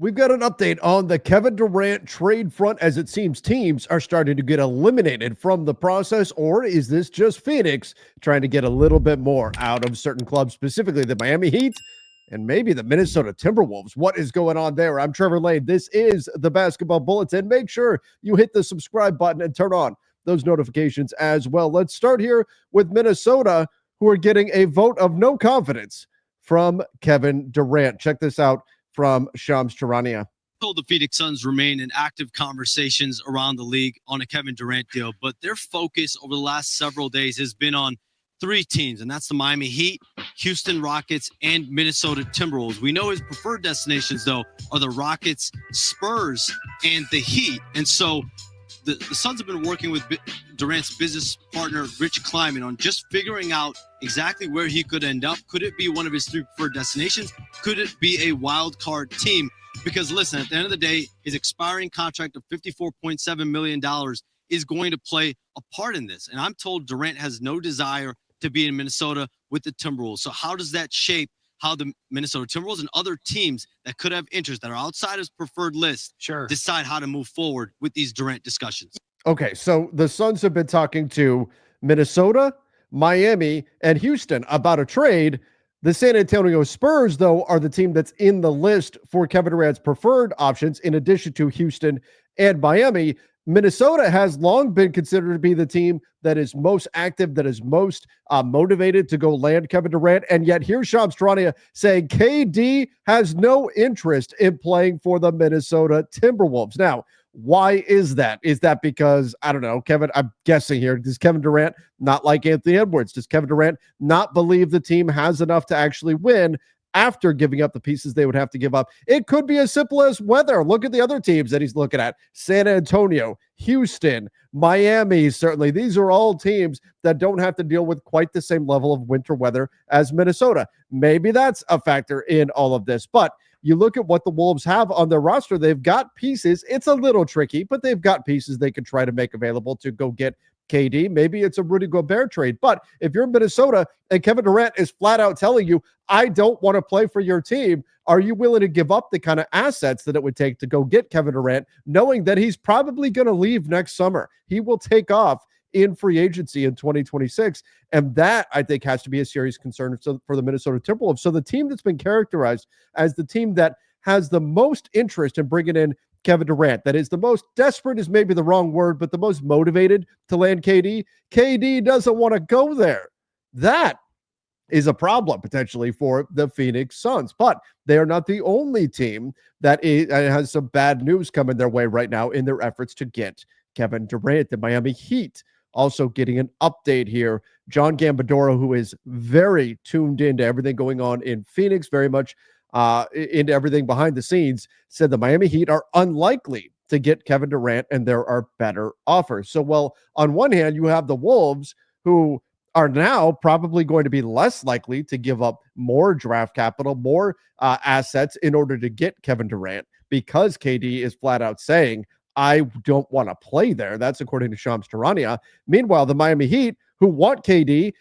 We've got an update on the Kevin Durant trade front as it seems teams are starting to get eliminated from the process, or is this just Phoenix trying to get a little bit more out of certain clubs, specifically the Miami Heat and maybe the Minnesota Timberwolves? What is going on there? I'm Trevor Lane. This is the Basketball Bulletin. Make sure you hit the subscribe button and turn on those notifications as well. Let's start here with Minnesota, who are getting a vote of no confidence from Kevin Durant. Check this out from Shams Charania. The Phoenix Suns remain in active conversations around the league on a Kevin Durant deal, but their focus over the last several days has been on three teams, and that's the Miami Heat, Houston Rockets, and Minnesota Timberwolves. We know his preferred destinations, though, are the Rockets, Spurs, and the Heat. And so the Suns have been working with Durant's business partner, Rich Kleiman, on just figuring out exactly where he could end up. Could it be one of his three preferred destinations? Could it be a wild card team? Because listen, at the end of the day, his expiring contract of $54.7 million is going to play a part in this. And I'm told Durant has no desire to be in Minnesota with the Timberwolves. So how does that shape how the Minnesota Timberwolves and other teams that could have interest that are outside his preferred list decide how to move forward with these Durant discussions? Okay, so the Suns have been talking to Minnesota, Miami, and Houston about a trade. The San Antonio Spurs, though, are the team that's in the list for Kevin Durant's preferred options, in addition to Houston and Miami. Minnesota has long been considered to be the team that is most active, that is most motivated to go land Kevin Durant. And yet here's Shams Charania saying KD has no interest in playing for the Minnesota Timberwolves. Now, why is that? Is that because, I don't know, Kevin, I'm guessing here, does Kevin Durant not like Anthony Edwards? Does Kevin Durant not believe the team has enough to actually win after giving up the pieces they would have to give up? It could be as simple as weather. Look at the other teams that he's looking at. San Antonio, Houston, Miami, certainly. These are all teams that don't have to deal with quite the same level of winter weather as Minnesota. Maybe that's a factor in all of this. But you look at what the Wolves have on their roster. They've got pieces. It's a little tricky, but they've got pieces they can try to make available to go get KD. Maybe it's a Rudy Gobert trade. But if you're Minnesota and Kevin Durant is flat out telling you, I don't want to play for your team, are you willing to give up the kind of assets that it would take to go get Kevin Durant, knowing that he's probably going to leave next summer? He will take off in free agency in 2026. And that, I think, has to be a serious concern for the Minnesota Timberwolves. So the team that's been characterized as the team that has the most interest in bringing in Kevin Durant, that is the most desperate is maybe the wrong word, but the most motivated to land KD. KD doesn't want to go there. That is a problem potentially for the Phoenix Suns, but they are not the only team that has some bad news coming their way right now in their efforts to get Kevin Durant. The Miami Heat also getting an update here. John Gambadoro, who is very tuned into everything going on in Phoenix, very much into everything behind the scenes, said the Miami Heat are unlikely to get Kevin Durant and there are better offers. So, well, on one hand, you have the Wolves, who are now probably going to be less likely to give up more draft capital, more assets in order to get Kevin Durant, because KD is flat out saying, I don't want to play there. That's according to Shams Charania. Meanwhile, the Miami Heat, who want KD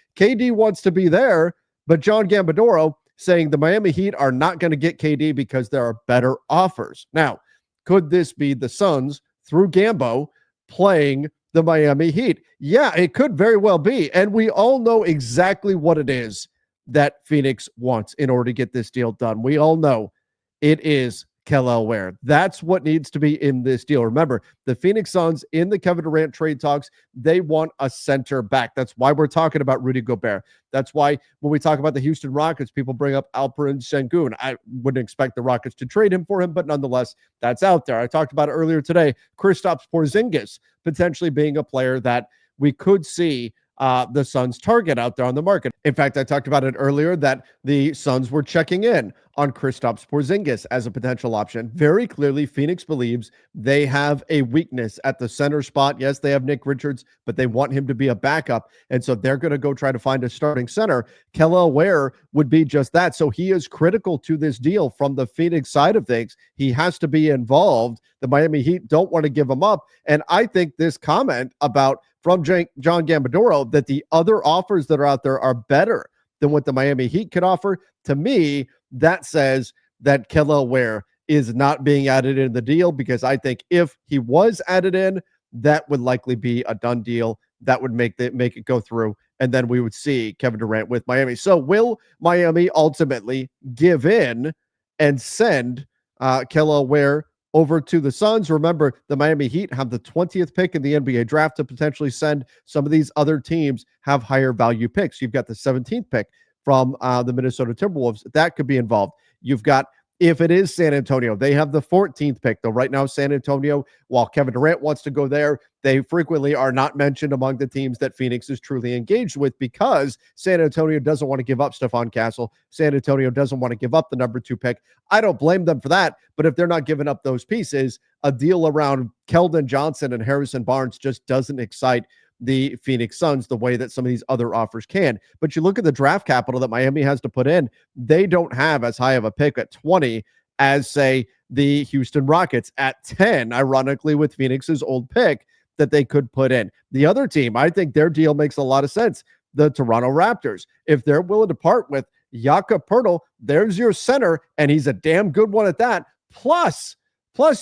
wants to be there, but John Gambadoro saying the Miami Heat are not going to get KD because there are better offers. Now, could this be the Suns, through Gambo, playing the Miami Heat? Yeah, it could very well be. And we all know exactly what it is that Phoenix wants in order to get this deal done. We all know it is Kel'el Ware. That's what needs to be in this deal. Remember, the Phoenix Suns in the Kevin Durant trade talks, they want a center back. That's why we're talking about Rudy Gobert. That's why when we talk about the Houston Rockets, people bring up Alperen Sengun. I wouldn't expect the Rockets to trade him for him, but nonetheless, that's out there. I talked about it earlier today. Kristaps Porzingis potentially being a player that we could see the Suns target out there on the market. In fact, I talked about it earlier that the Suns were checking in on Kristaps Porzingis as a potential option. Very clearly, Phoenix believes they have a weakness at the center spot. Yes, they have Nick Richards, but they want him to be a backup. And so they're going to go try to find a starting center. Kel'el Ware would be just that. So he is critical to this deal from the Phoenix side of things. He has to be involved. The Miami Heat don't want to give him up. And I think this comment from John Gambadoro that the other offers that are out there are better than what the Miami Heat could offer, to me, that says that Kel'el Ware is not being added in the deal, because I think if he was added in, that would likely be a done deal. That would make it go through, and then we would see Kevin Durant with Miami. So will Miami ultimately give in and send Kelly Oubre over to the Suns? Remember, the Miami Heat have the 20th pick in the NBA draft to potentially send. Some of these other teams have higher value picks. You've got the 17th pick from the Minnesota Timberwolves. That could be involved. You've got, if it is San Antonio, they have the 14th pick, though. Right now, San Antonio, while Kevin Durant wants to go there, they frequently are not mentioned among the teams that Phoenix is truly engaged with, because San Antonio doesn't want to give up Stephon Castle. San Antonio doesn't want to give up the number 2 pick. I don't blame them for that, but if they're not giving up those pieces, a deal around Keldon Johnson and Harrison Barnes just doesn't excite the Phoenix Suns the way that some of these other offers can. But you look at the draft capital that Miami has to put in, they don't have as high of a pick at 20 as, say, the Houston Rockets at 10, ironically, with Phoenix's old pick that they could put in. The other team, I think their deal makes a lot of sense. The Toronto Raptors, if they're willing to part with Jakob Poeltl, there's your center, and he's a damn good one at that. Plus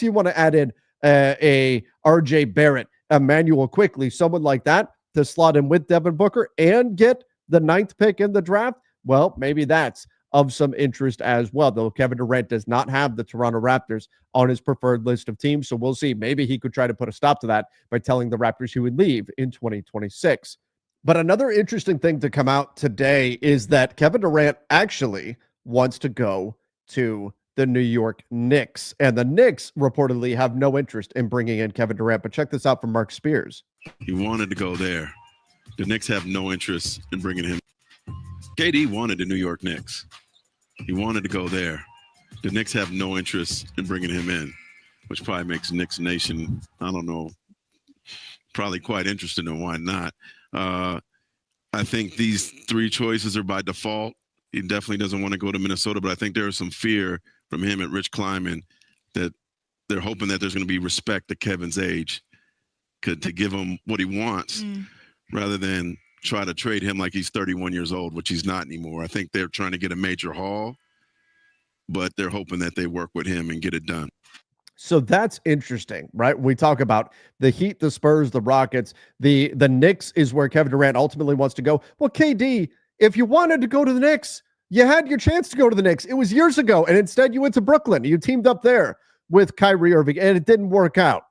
you want to add in a RJ Barrett, Emmanuel Quickly, someone like that to slot in with Devin Booker and get the 9th pick in the draft. Well, maybe that's of some interest as well, though Kevin Durant does not have the Toronto Raptors on his preferred list of teams. So we'll see. Maybe he could try to put a stop to that by telling the Raptors he would leave in 2026. But another interesting thing to come out today is that Kevin Durant actually wants to go to the New York Knicks. And the Knicks reportedly have no interest in bringing in Kevin Durant. But check this out from Mark Spears. He wanted to go there. The Knicks have no interest in bringing him. KD wanted the New York Knicks. He wanted to go there. The Knicks have no interest in bringing him in, which probably makes Knicks Nation, I don't know, probably quite interested in why not. I think these 3 choices are by default. He definitely doesn't want to go to Minnesota, but I think there is some fear from him at Rich Kleiman that they're hoping that there's going to be respect to Kevin's age to give him what he wants rather than try to trade him like he's 31 years old, which he's not anymore. I think they're trying to get a major haul, but they're hoping that they work with him and get it done. So that's interesting, right? We talk about the Heat, the Spurs, the Rockets, the Knicks is where Kevin Durant ultimately wants to go. Well, KD, if you wanted to go to the Knicks, you had your chance to go to the Knicks. It was years ago, and instead you went to Brooklyn. You teamed up there with Kyrie Irving, and it didn't work out.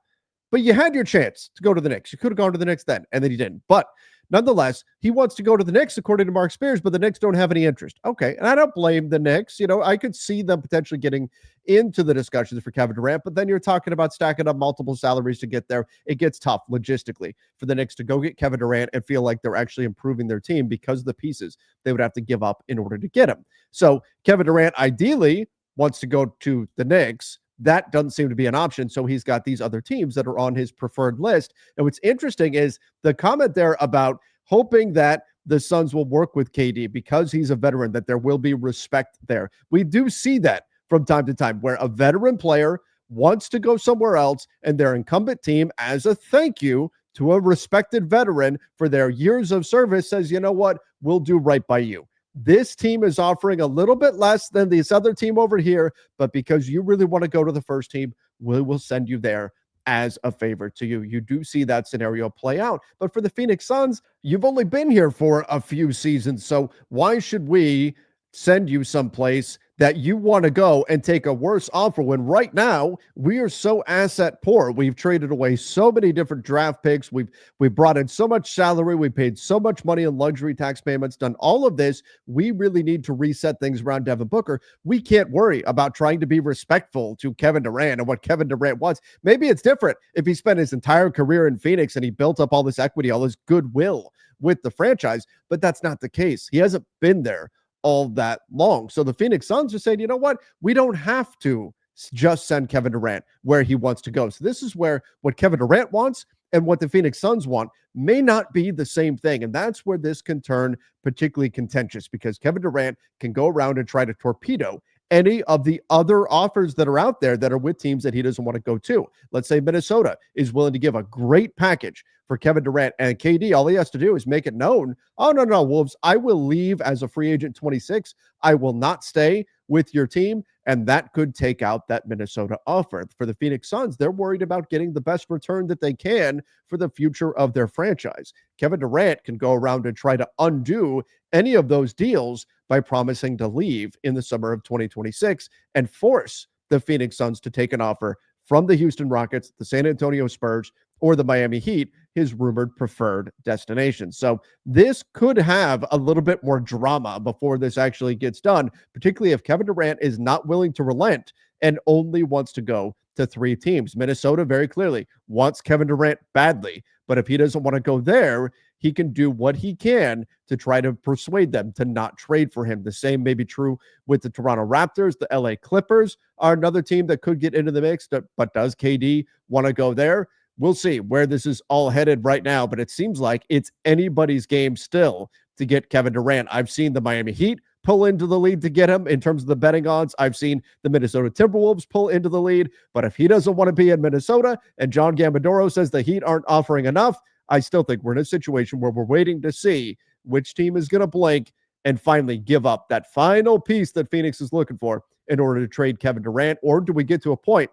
But you had your chance to go to the Knicks. You could have gone to the Knicks then, and then you didn't. But nonetheless, he wants to go to the Knicks, according to Mark Spears, but the Knicks don't have any interest. Okay, and I don't blame the Knicks. You know, I could see them potentially getting into the discussions for Kevin Durant, but then you're talking about stacking up multiple salaries to get there. It gets tough logistically for the Knicks to go get Kevin Durant and feel like they're actually improving their team because of the pieces they would have to give up in order to get him. So Kevin Durant ideally wants to go to the Knicks. That doesn't seem to be an option. So he's got these other teams that are on his preferred list. And what's interesting is the comment there about hoping that the Suns will work with KD because he's a veteran, that there will be respect there. We do see that from time to time where a veteran player wants to go somewhere else and their incumbent team, as a thank you to a respected veteran for their years of service, says, you know what, we'll do right by you. This team is offering a little bit less than this other team over here, but because you really want to go to the first team, we will send you there as a favor to you. You do see that scenario play out. But for the Phoenix Suns, you've only been here for a few seasons, so why should we send you someplace that you want to go and take a worse offer when right now we are so asset poor? We've traded away so many different draft picks. We've brought in so much salary. We paid so much money in luxury tax payments, done all of this. We really need to reset things around Devin Booker. We can't worry about trying to be respectful to Kevin Durant and what Kevin Durant wants. Maybe it's different if he spent his entire career in Phoenix and he built up all this equity, all this goodwill with the franchise, but that's not the case. He hasn't been there all that long. So the Phoenix Suns are saying, you know what? We don't have to just send Kevin Durant where he wants to go. So this is where what Kevin Durant wants and what the Phoenix Suns want may not be the same thing. And that's where this can turn particularly contentious, because Kevin Durant can go around and try to torpedo any of the other offers that are out there that are with teams that he doesn't want to go to. Let's say Minnesota is willing to give a great package for Kevin Durant, and KD, all he has to do is make it known, oh, no, Wolves, I will leave as a free agent 26. I will not stay with your team. and that could take out that Minnesota offer. For the Phoenix Suns, they're worried about getting the best return that they can for the future of their franchise. Kevin Durant can go around and try to undo any of those deals by promising to leave in the summer of 2026 and force the Phoenix Suns to take an offer from the Houston Rockets, the San Antonio Spurs, or the Miami Heat, his rumored preferred destination. So this could have a little bit more drama before this actually gets done, particularly if Kevin Durant is not willing to relent and only wants to go to 3 teams. Minnesota very clearly wants Kevin Durant badly, but if he doesn't want to go there, he can do what he can to try to persuade them to not trade for him. The same may be true with the Toronto Raptors. The LA Clippers are another team that could get into the mix, but does KD want to go there? We'll see where this is all headed right now, but it seems like it's anybody's game still to get Kevin Durant. I've seen the Miami Heat pull into the lead to get him in terms of the betting odds. I've seen the Minnesota Timberwolves pull into the lead, but if he doesn't want to be in Minnesota and John Gambadoro says the Heat aren't offering enough, I still think we're in a situation where we're waiting to see which team is going to blink and finally give up that final piece that Phoenix is looking for in order to trade Kevin Durant. Or do we get to a point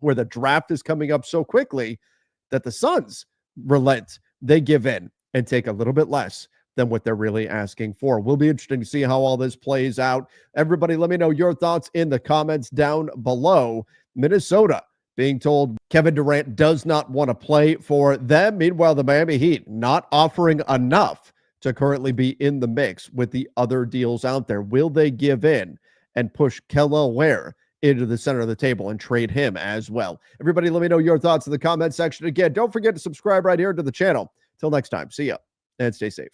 where the draft is coming up so quickly that the Suns relent, they give in and take a little bit less than what they're really asking for? Will be interesting to see how all this plays out. Everybody, let me know your thoughts in the comments down below. Minnesota being told Kevin Durant does not want to play for them. Meanwhile, the Miami Heat not offering enough to currently be in the mix with the other deals out there. Will they give in and push Kelly Ware into the center of the table and trade him as well? Everybody, let me know your thoughts in the comment section. Again, don't forget to subscribe right here to the channel. Till next time, see ya and stay safe.